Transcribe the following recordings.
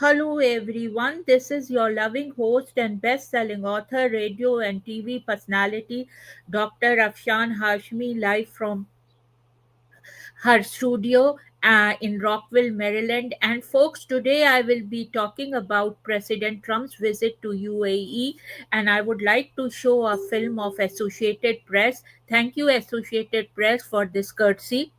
Hello, everyone. This is your loving host and best selling author, radio and TV personality, Dr. Afshan Hashmi, live from her studio in Rockville, Maryland. And, folks, today I will be talking about President Trump's visit to UAE, and I would like to show a film of Associated Press. Thank you, Associated Press, for this courtesy.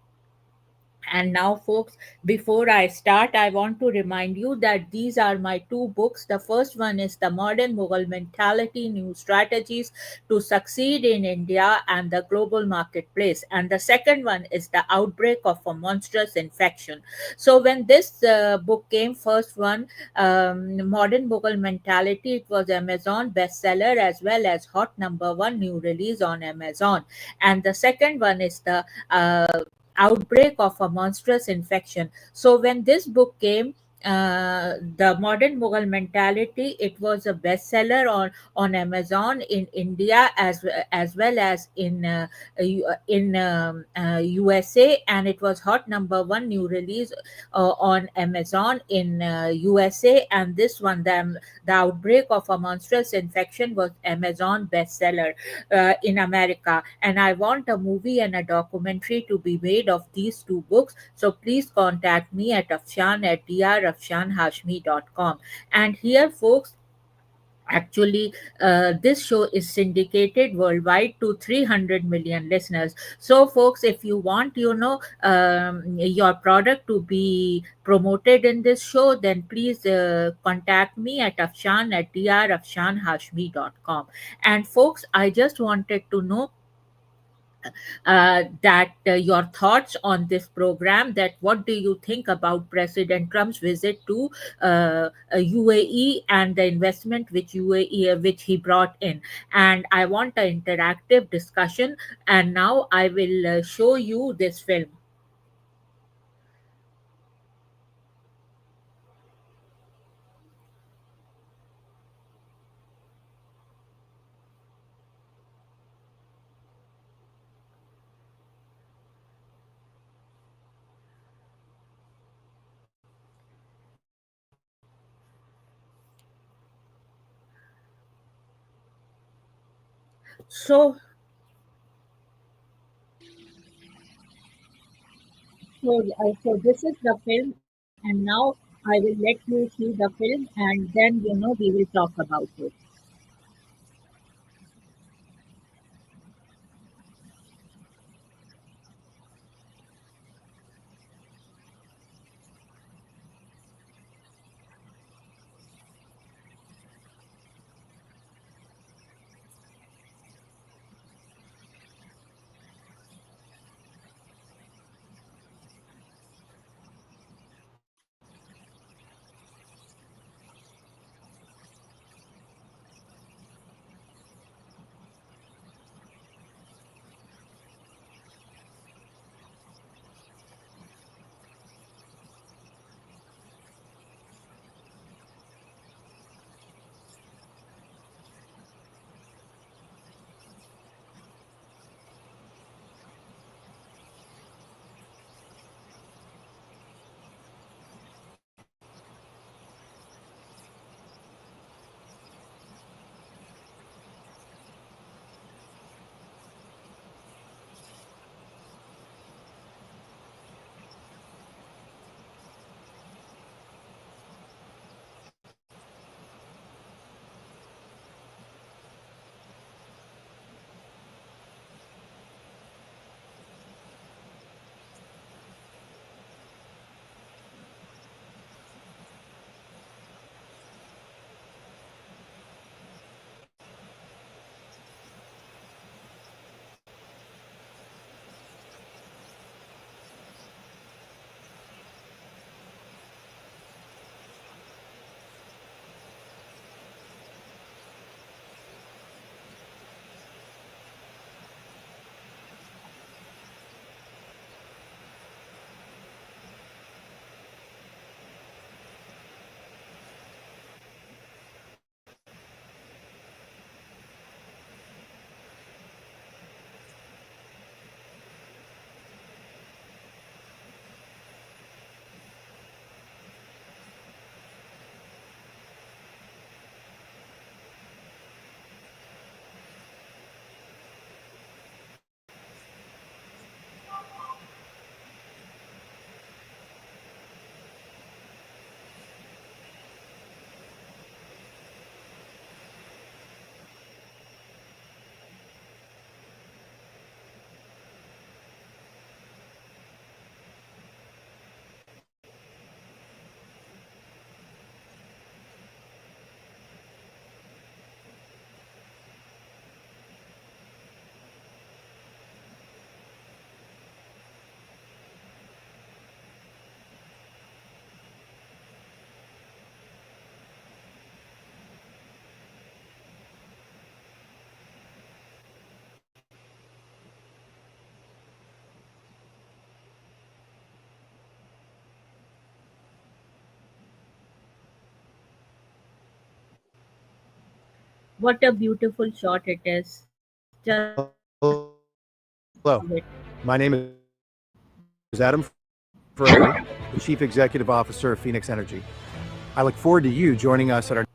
And now, folks, before I start, I want to remind you that these are my two books. The first one is The Modern Mughal Mentality, New Strategies to Succeed in India and the Global Marketplace. And the second one is The Outbreak of a Monstrous Infection. So, when this book came, first one, Modern Mughal Mentality, it was Amazon bestseller as well as hot number one new release on Amazon. And the second one is the outbreak of a monstrous infection. So when this book came, the modern Mughal mentality, it was a bestseller on Amazon in India as well as in USA, and it was hot number one new release on Amazon in USA. And this one, the outbreak of a monstrous infection, was Amazon bestseller in America. And I want a movie and a documentary to be made of these two books. So please contact me at Afshan at drafshanhashmi.com. And here, folks, actually, this show is syndicated worldwide to 300 million listeners. So, folks, if you want, your product to be promoted in this show, then please contact me at Afshan at drafshanhashmi.com. And, folks, I just wanted to know that your thoughts on this program, that what do you think about President Trump's visit to UAE and the investment which UAE which he brought in. And I want an interactive discussion, and now I will show you this film. So, so this is the film, and now I will let you see the film, and then we will talk about it. What a beautiful shot it is. Just love it. Hello, my name is Adam Ferrari, the Chief Executive Officer of Phoenix Energy. I look forward to you joining us at our.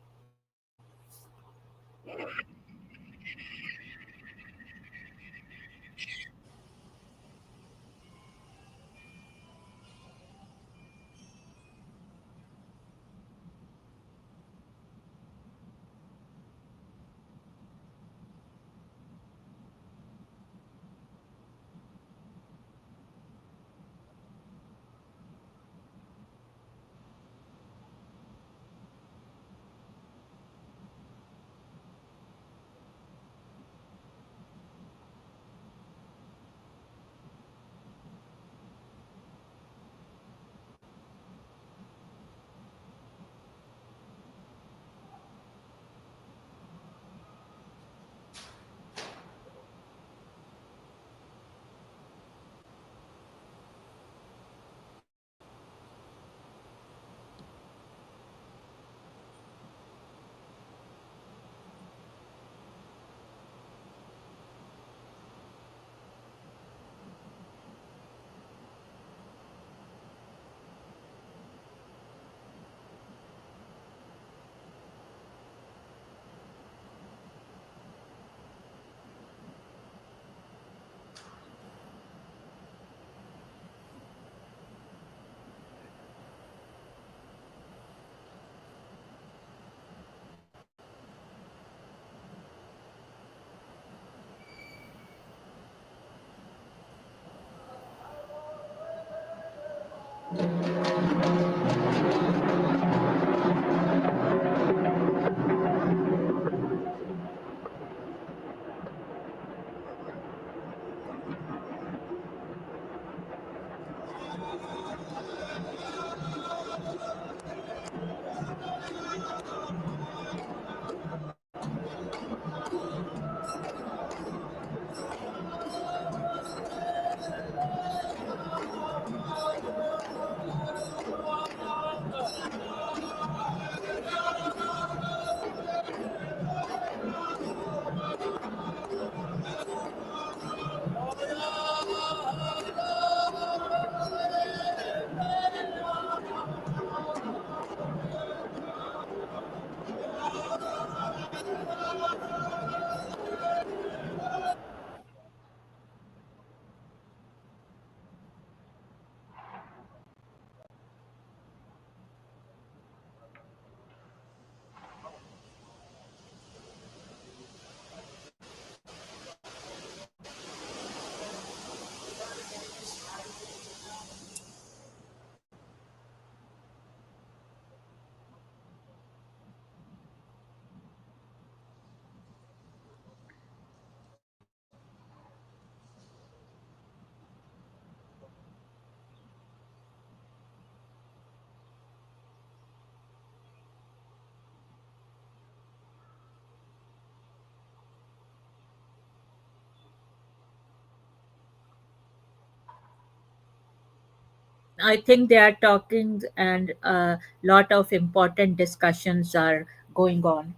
I think they are talking, and a lot of important discussions are going on.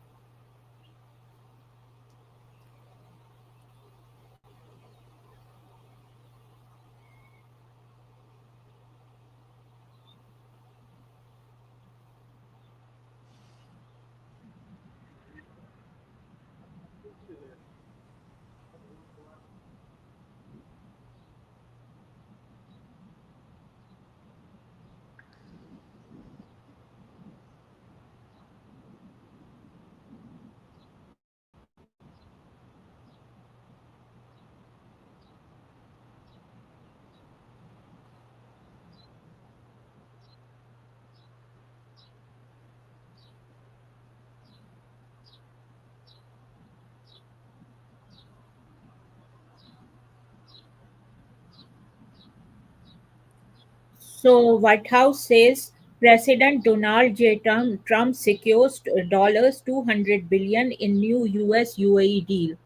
So, White House says President Donald J. Trump secures dollars 200 billion in new US UAE deal.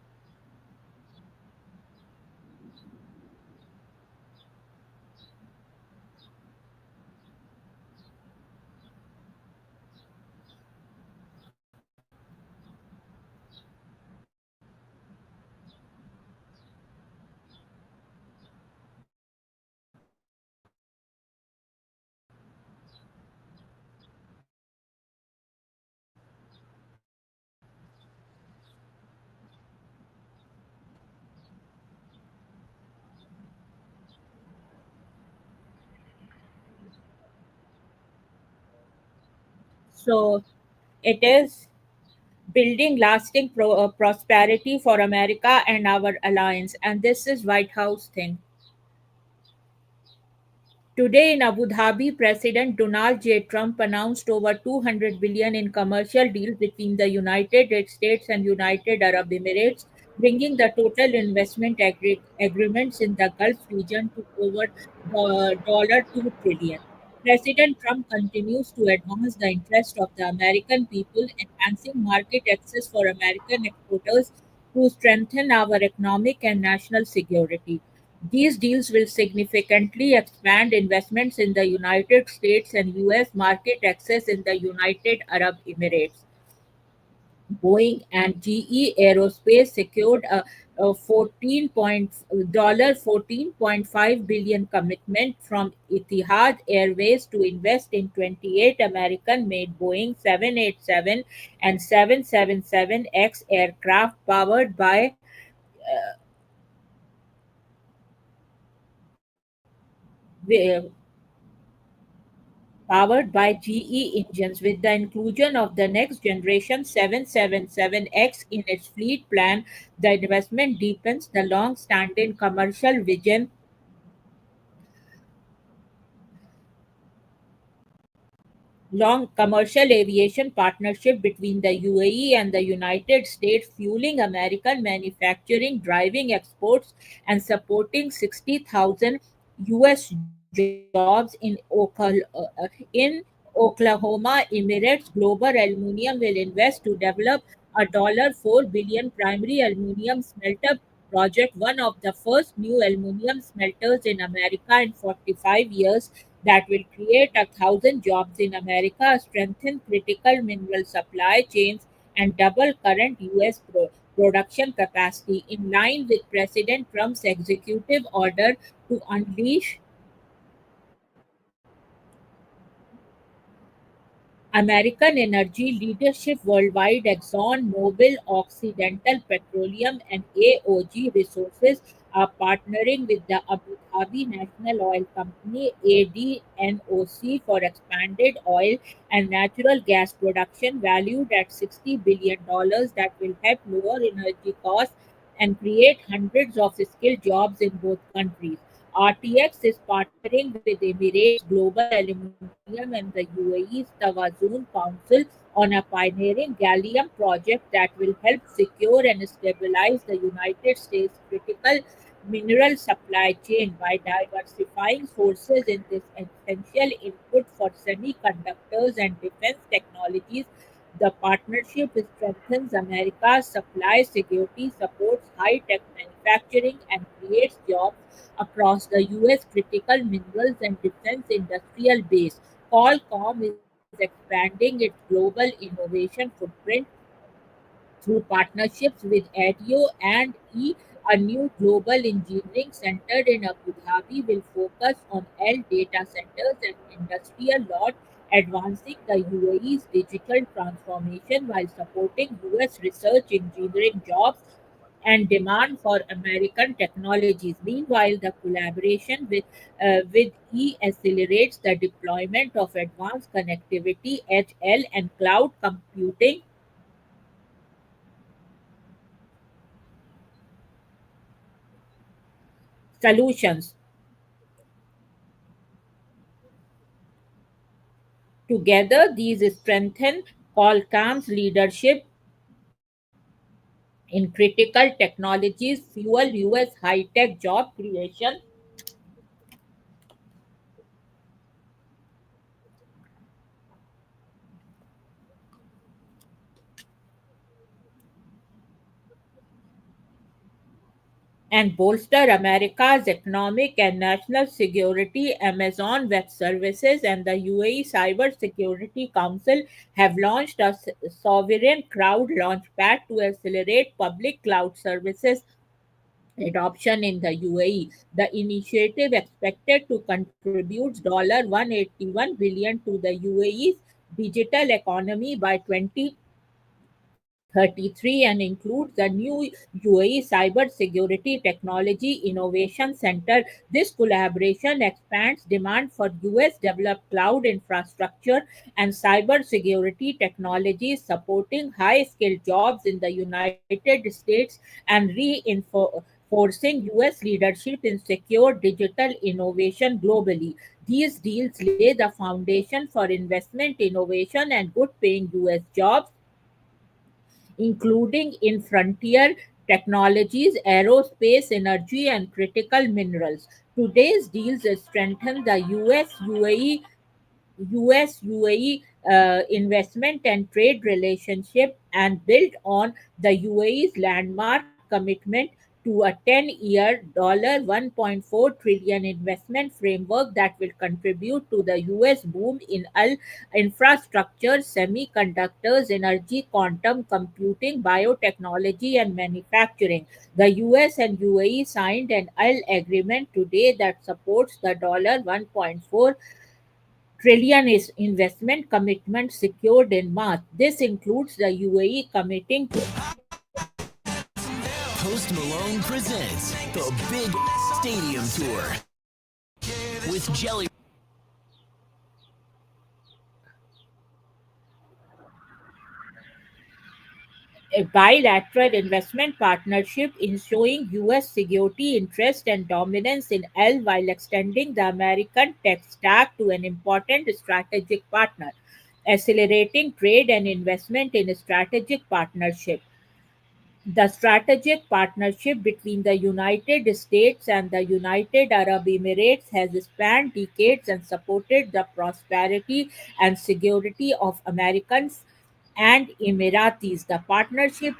So it is building lasting prosperity for America and our alliance. And this is White House thing. Today in Abu Dhabi, President Donald J. Trump announced over 200 billion in commercial deals between the United States and United Arab Emirates, bringing the total investment agreements in the Gulf region to over $2 trillion. President Trump continues to advance the interest of the American people, enhancing market access for American exporters to strengthen our economic and national security. These deals will significantly expand investments in the United States and US market access in the United Arab Emirates. Boeing and GE Aerospace secured a 14.5 billion commitment from Etihad Airways to invest in 28 American-made Boeing 787 and 777X aircraft powered by GE engines. With the inclusion of the next generation 777X in its fleet plan, the investment deepens the long standing commercial vision long commercial aviation partnership between the UAE and the United States, fueling American manufacturing, driving exports, and supporting 60,000 US jobs in Oklahoma. Emirates Global Aluminium will invest to develop a $4 billion primary aluminum smelter project, one of the first new aluminum smelters in America in 45 years, that will create 1,000 jobs in America, strengthen critical mineral supply chains, and double current U.S. production capacity, in line with President Trump's executive order to unleash American energy leadership worldwide. ExxonMobil, Occidental Petroleum, and AOG Resources are partnering with the Abu Dhabi National Oil Company ADNOC for expanded oil and natural gas production valued at $60 billion, that will help lower energy costs and create hundreds of skilled jobs in both countries. RTX is partnering with Emirates Global Aluminium and the UAE's Tawazun Council on a pioneering gallium project that will help secure and stabilize the United States' critical mineral supply chain by diversifying sources in this essential input for semiconductors and defense technologies. The partnership strengthens America's supply security, supports high tech manufacturing, and creates jobs across the U.S. critical minerals and defense industrial base. Qualcomm is expanding its global innovation footprint through partnerships with ADIO and E. A new global engineering center in Abu Dhabi will focus on L data centers and industrial lot, advancing the UAE's digital transformation while supporting US research engineering jobs and demand for American technologies. Meanwhile, the collaboration with E accelerates the deployment of advanced connectivity, HL, and cloud computing solutions. Together, these strengthen Qualcomm's leadership in critical technologies, fuel US high tech job creation, and bolster America's economic and national security. Amazon Web Services and the UAE Cyber Security Council have launched a sovereign cloud launchpad to accelerate public cloud services adoption in the UAE. The initiative expected to contribute $181 billion to the UAE's digital economy by 2030, 33 and includes the new UAE Cyber Security Technology Innovation Center. This collaboration expands demand for US developed cloud infrastructure and cyber security technologies, supporting high skilled jobs in the United States and reinforcing US leadership in secure digital innovation globally. These deals lay the foundation for investment, innovation, and good paying US jobs, including in frontier technologies, aerospace, energy, and critical minerals. Today's deals strengthen the US UAE investment and trade relationship and built on the UAE's landmark commitment to a 10-year $1.4 trillion investment framework that will contribute to the US boom in infrastructure, semiconductors, energy, quantum computing, biotechnology, and manufacturing. The US and UAE signed an agreement today that supports the $1.4 trillion is investment commitment secured in March. This includes the UAE committing to Post Malone presents the Big Stadium Tour with Jelly. a bilateral investment partnership ensuring US security interest and dominance in L while extending the American tech stack to an important strategic partner, accelerating trade and investment in a strategic partnership. The strategic partnership between the United States and the United Arab Emirates has spanned decades and supported the prosperity and security of Americans and Emiratis. The partnership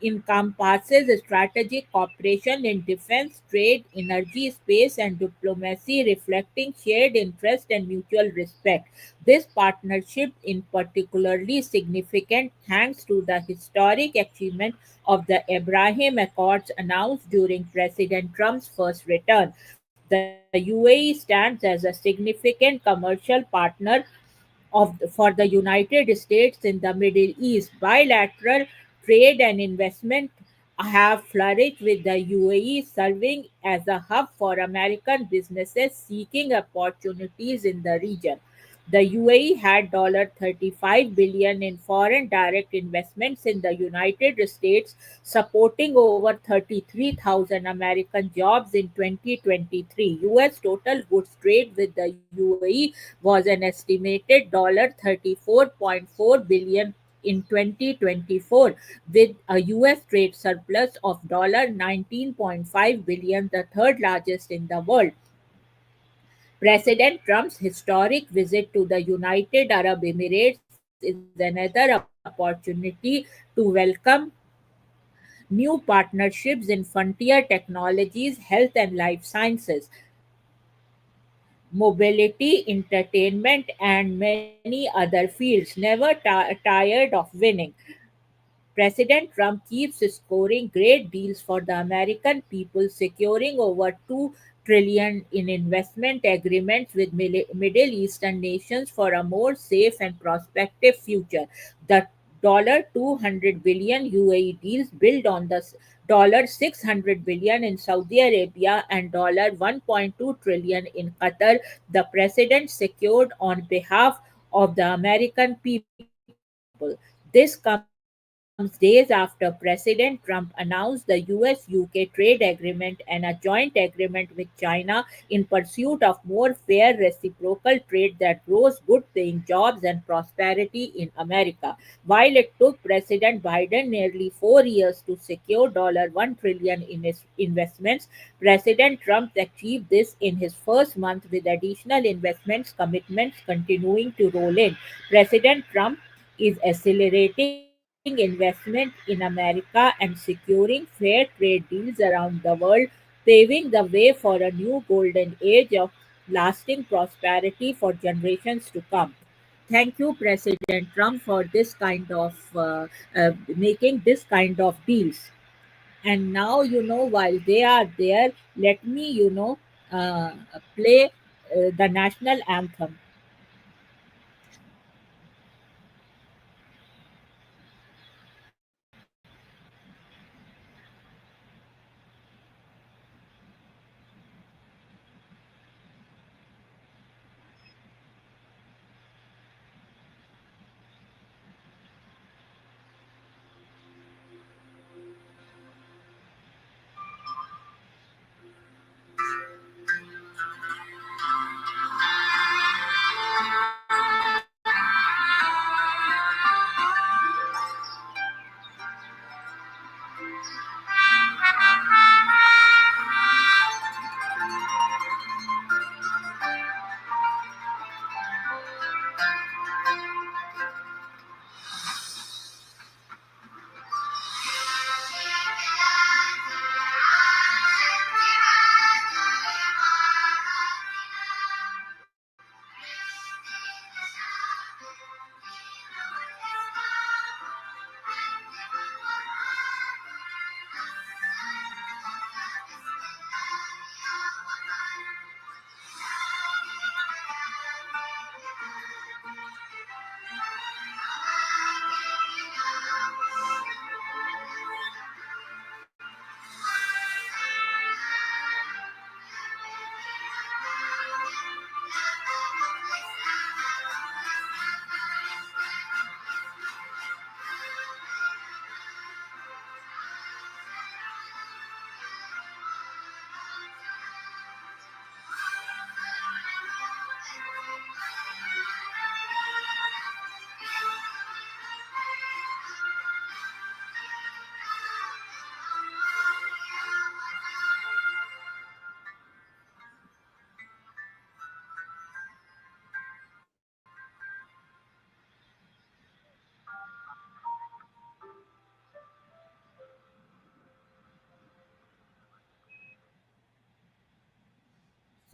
encompasses strategic cooperation in defense, trade, energy, space, and diplomacy, reflecting shared interest and mutual respect. This partnership is particularly significant thanks to the historic achievement of the Abraham Accords announced during President Trump's first return. The UAE stands as a significant commercial partner for the United States in the Middle East. Bilateral trade and investment have flourished with the UAE serving as a hub for American businesses seeking opportunities in the region. The UAE had $35 billion in foreign direct investments in the United States, supporting over 33,000 American jobs in 2023. US total goods trade with the UAE was an estimated $34.4 billion in 2024, with a US trade surplus of $19.5 billion, the third largest in the world. President Trump's historic visit to the United Arab Emirates is another opportunity to welcome new partnerships in frontier technologies, health and life sciences, mobility, entertainment, and many other fields, never tired of winning. President Trump keeps scoring great deals for the American people, securing over 2 trillion in investment agreements with Middle Eastern nations for a more safe and prospective future. The $200 billion UAE deals build on the $600 billion in Saudi Arabia and $1.2 trillion in Qatar. The president secured on behalf of the American people. This comes days after President Trump announced the US UK trade agreement and a joint agreement with China in pursuit of more fair reciprocal trade that grows good paying jobs and prosperity in America. While it took President Biden nearly 4 years to secure $1 trillion in his investments, President Trump achieved this in his first month with additional investments commitments continuing to roll in. President Trump is accelerating investment in America and securing fair trade deals around the world, paving the way for a new golden age of lasting prosperity for generations to come. Thank you, President Trump, for this kind of making this kind of deals. And now, while they are there, let me, uh, play the national anthem.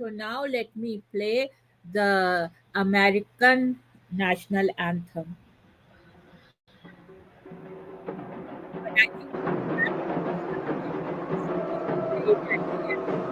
So now let me play the American national anthem. But I think we will have to wait until we play it at the end.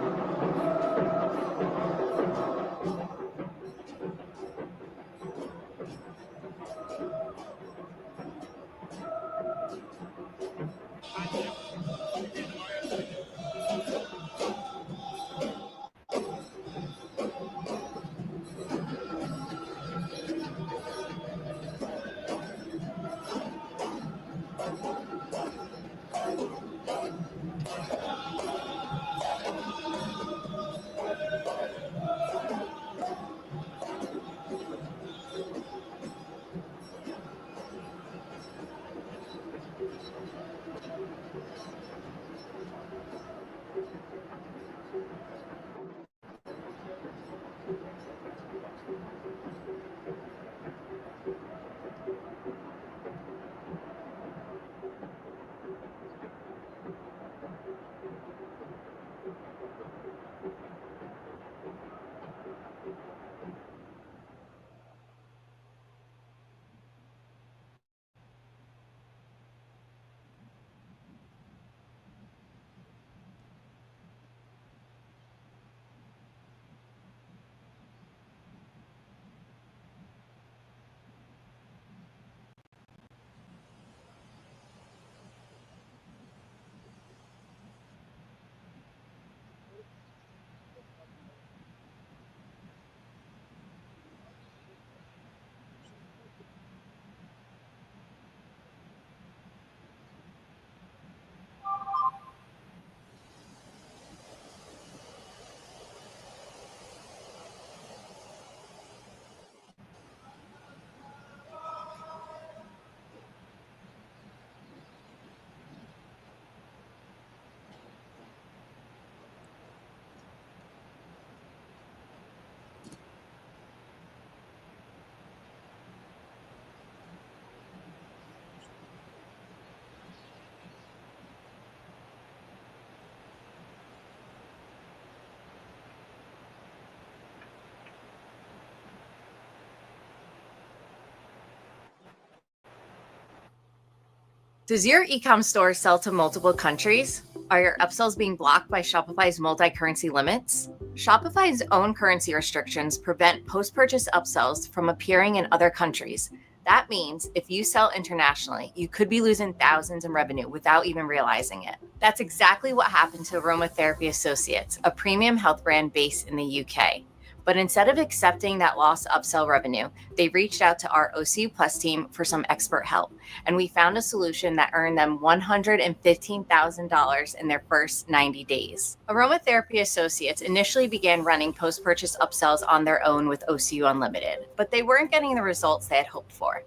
Does your e-com store sell to multiple countries? Are your upsells being blocked by Shopify's multi-currency limits? Shopify's own currency restrictions prevent post-purchase upsells from appearing in other countries. That means if you sell internationally, you could be losing thousands in revenue without even realizing it. That's exactly what happened to Aromatherapy Associates, a premium health brand based in the UK. But instead of accepting that lost upsell revenue, they reached out to our OCU Plus team for some expert help. And we found a solution that earned them $115,000 in their first 90 days. Aromatherapy Associates initially began running post-purchase upsells on their own with OCU Unlimited, but they weren't getting the results they had hoped for.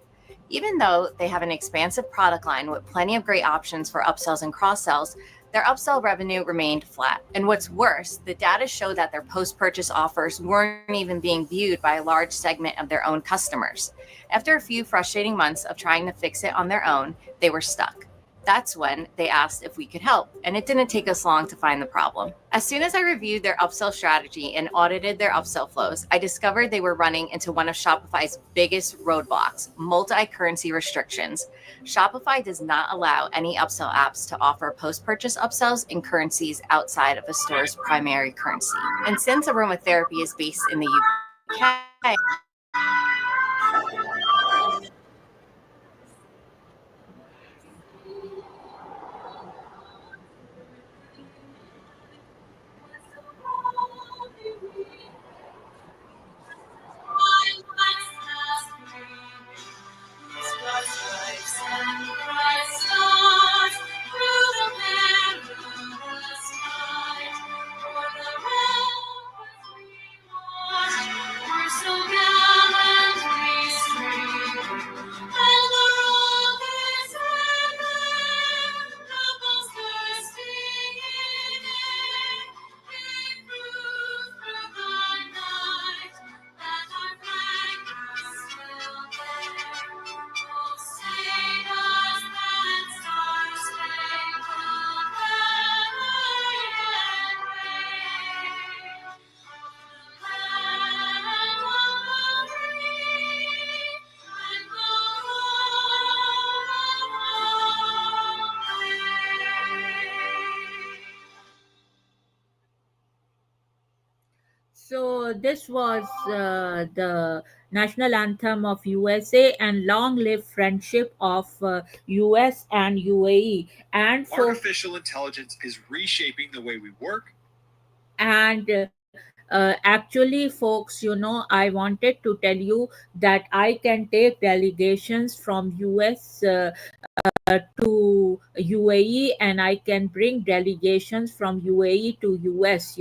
Even though they have an expansive product line with plenty of great options for upsells and cross-sells, their upsell revenue remained flat. And what's worse, the data showed that their post-purchase offers weren't even being viewed by a large segment of their own customers. After a few frustrating months of trying to fix it on their own, they were stuck. That's when they asked if we could help, and it didn't take us long to find the problem. As soon as I reviewed their upsell strategy and audited their upsell flows, I discovered they were running into one of Shopify's biggest roadblocks, multi-currency restrictions. Shopify does not allow any upsell apps to offer post-purchase upsells in currencies outside of a store's primary currency. And since aromatherapy is based in the UK, this was the national anthem of USA, and long live friendship of US and UAE. And for Artificial intelligence is reshaping the way we work. and actually, folks, I wanted to tell you that I can take delegations from US to UAE, and I can bring delegations from UAE to US,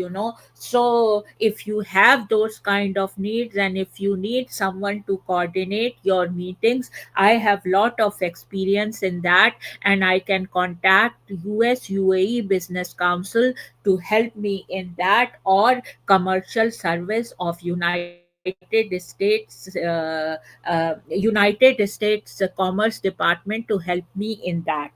So if you have those kind of needs, and if you need someone to coordinate your meetings, I have lot of experience in that, and I can contact US UAE Business Council to help me in that, or commercial service of United States Commerce Department to help me in that.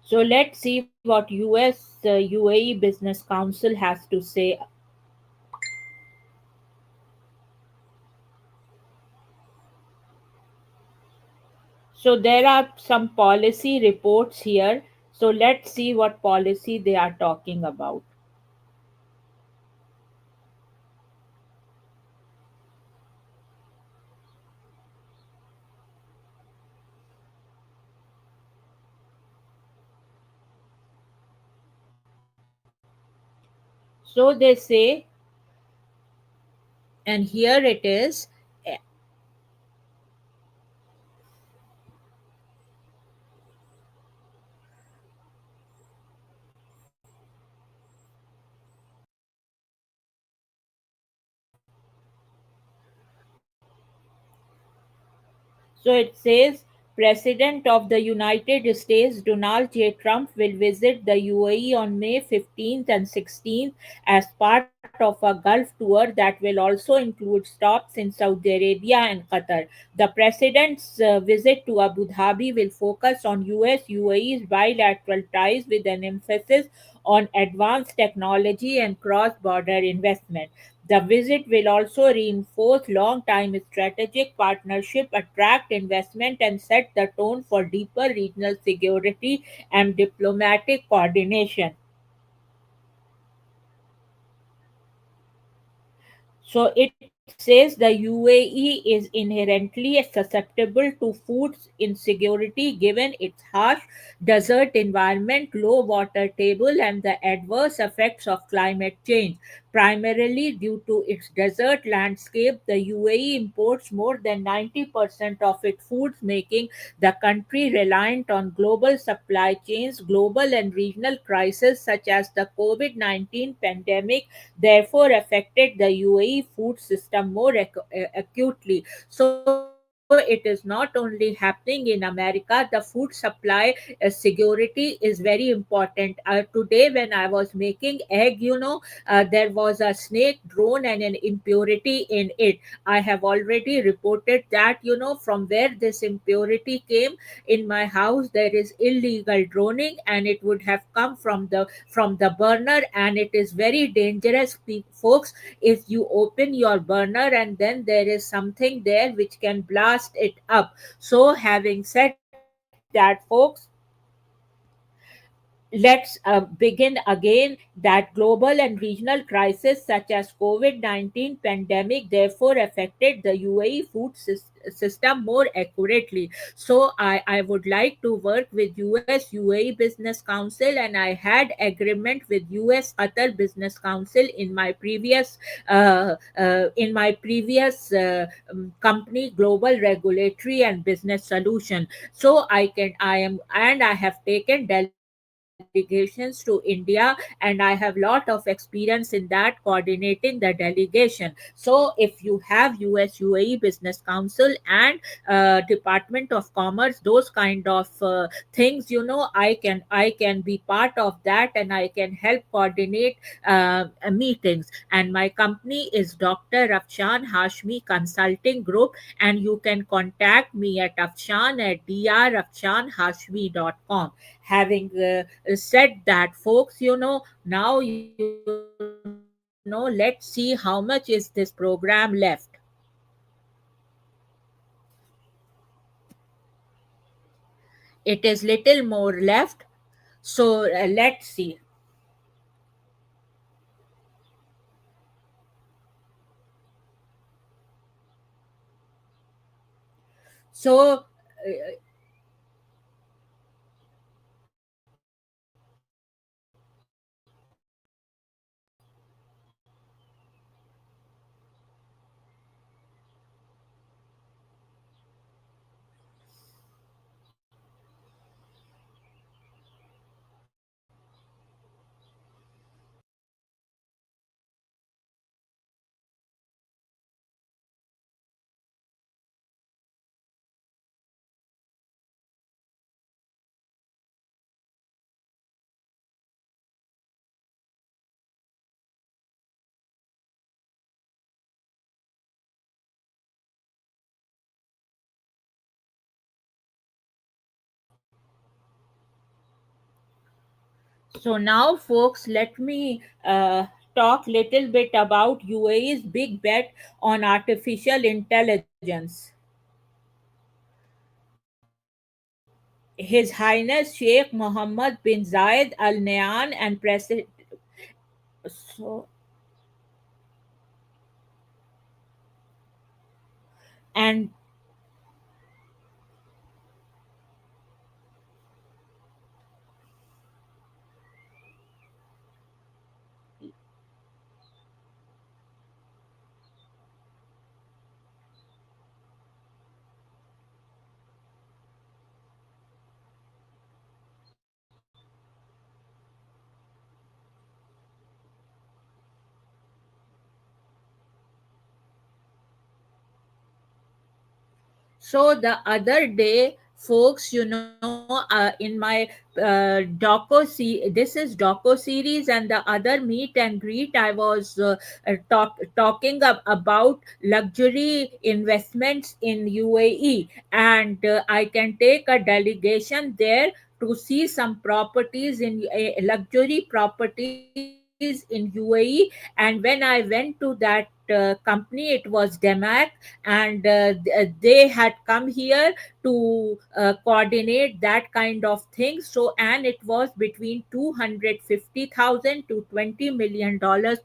So let's see what US UAE Business Council has to say. So there are some policy reports here. So let's see what policy they are talking about. So they say, and here it is. So it says President of the United States Donald J. Trump will visit the UAE on May 15th and 16th as part of a Gulf tour that will also include stops in Saudi Arabia and Qatar. The president's visit to Abu Dhabi will focus on US UAE's bilateral ties with an emphasis on advanced technology and cross border investment. The visit will also reinforce long-time strategic partnership, attract investment, and set the tone for deeper regional security and diplomatic coordination. So it says the UAE is inherently susceptible to food insecurity given its harsh desert environment, low water table, and the adverse effects of climate change. Primarily due to its desert landscape, the UAE imports more than 90% of its foods, making the country reliant on global supply chains. Global and regional crises such as the COVID 19 pandemic therefore affected the UAE food system more acutely. So it is not only happening in America, the food supply security is very important. Today, when I was making egg, there was a snake drone and an impurity in it. I have already reported that, from where this impurity came in my house, there is illegal droning, and it would have come from the burner, and it is very dangerous, folks, if you open your burner and then there is something there which can blast it up. So having said that, folks, let's begin again that global and regional crises such as COVID-19 pandemic therefore affected the UAE system more accurately. So I would like to work with US UAE Business Council, and I had agreement with US Qatar Business Council in my previous company, Global Regulatory and Business Solution. So I am, and I have taken delegations delegations to India, and I have lot of experience in that, coordinating the delegation. So if you have US UAE Business Council and Department of Commerce, those kind of things, I can be part of that, and I can help coordinate meetings. And my company is Dr. Rafshan Hashmi Consulting Group, and you can contact me at afshan@drrafshanhashmi.com. Having said that, folks, now let's see how much is this program left. It is little more left, so let's see. So So now, folks, let me talk little bit about UAE's big bet on artificial intelligence. His Highness Sheikh Mohammed bin Zayed Al Nahyan and President. So, and So the other day, folks, in my this is doco series, and the other meet and greet, I was talking about luxury investments in UAE, and I can take a delegation there to see some properties in luxury properties in UAE. And when I went to that company, it was Demac, and they had come here to coordinate that kind of thing. So, and it was between 250,000 to $20 million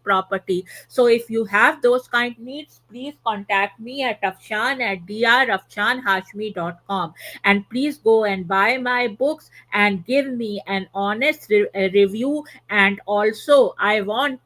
property. So if you have those kind needs, please contact me at afshan at drafshanhashmi.com, and please go and buy my books and give me an honest review. And also, I want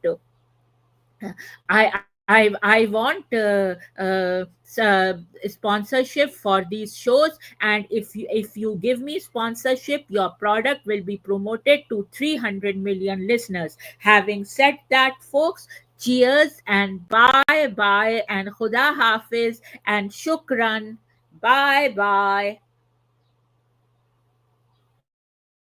sponsorship for these shows, and if you give me sponsorship, your product will be promoted to 300 million listeners. Having said that, folks, cheers and bye bye and Khuda Hafiz and shukran. Bye bye.